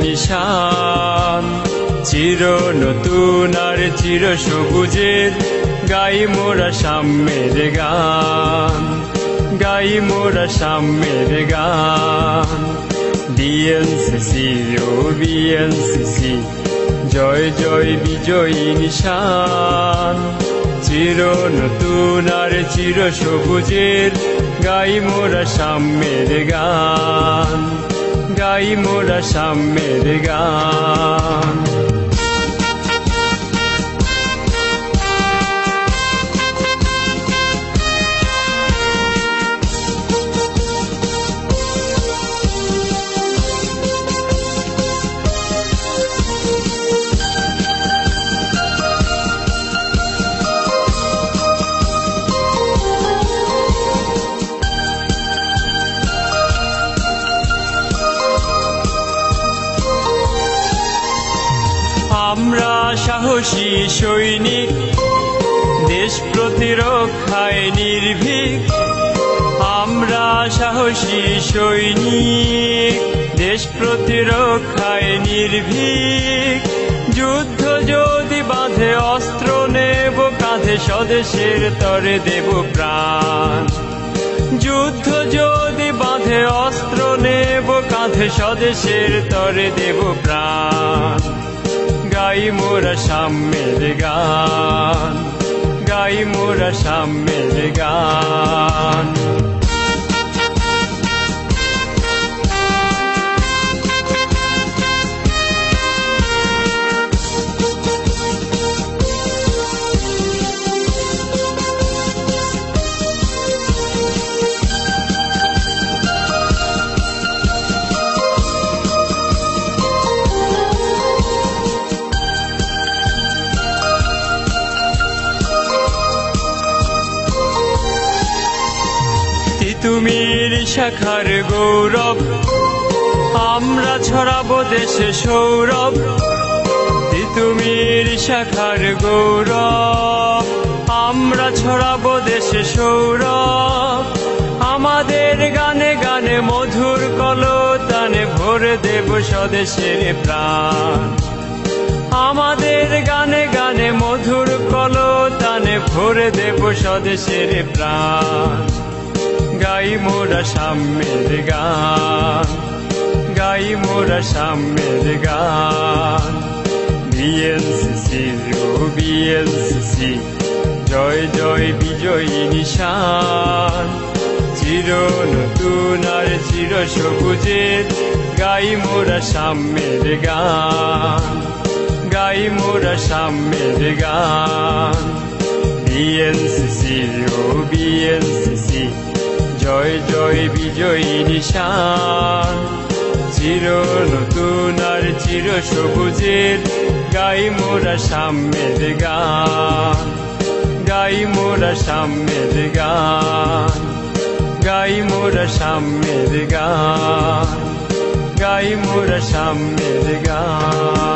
নিশান। চির নতুন আর চির সবুজের গাই মোরা সাম্যের গান, গাই মোরা সাম্যের গান। বিএনসিসি ও বিএনসিসি, জয় জয় বিজয়ী নিশান। চির নতুন আর চির সবুজের গাই মোরা সাম্যের গান, গাই মোরা সাম্যের গান। আমরা সাহসী সৈনিক, দেশ প্রতিরক্ষায় নির্ভীক। আমরা সাহসী সৈনিক, দেশ প্রতিরক্ষায় নির্ভীক। যুদ্ধ যদি বাঁধে অস্ত্র নেব কাঁধে, স্বদেশের তরে দেব প্রাণ। যুদ্ধ যদি বাঁধে অস্ত্র নেব কাঁধে, স্বদেশের তরে দেব প্রাণ। গাই মোরা সাম্যের গান, গাই মোরা সাম্যের গান। তিতুমির শাখার গৌরব, আমরা ছড়াবো দেশে সৌরভ। তিতুমির শাখার গৌরব, আমরা ছড়াবো দেশে সৌরভ। আমাদের গানে গানে মধুর কলতানে ভরে দেব স্বদেশের প্রাণ। আমাদের গানে গানে মধুর কলতানে ভরে দেব স্বদেশের প্রাণ। গাই মোরা সাম্যের গান, গাই মোরা সাম্যের গান। বিএনসিসি ও বিএনসিসি, জয় জয় বিজয়ী নিশান। চির নতুন আর চির সবুজের গাই মোরা সাম্যের গান, গাই মোরা সাম্যের গান। বিএনসিসি ও বিএনসিসি, জয় জয় বিজয়ী নিশান। চির নতুন আর চির সবুজের গাই মোরা সাম্যের গান, গাই মোরা সাম্যের গান। গাই মোরা সাম্যের গান, গাই মোরা সাম্যের গান।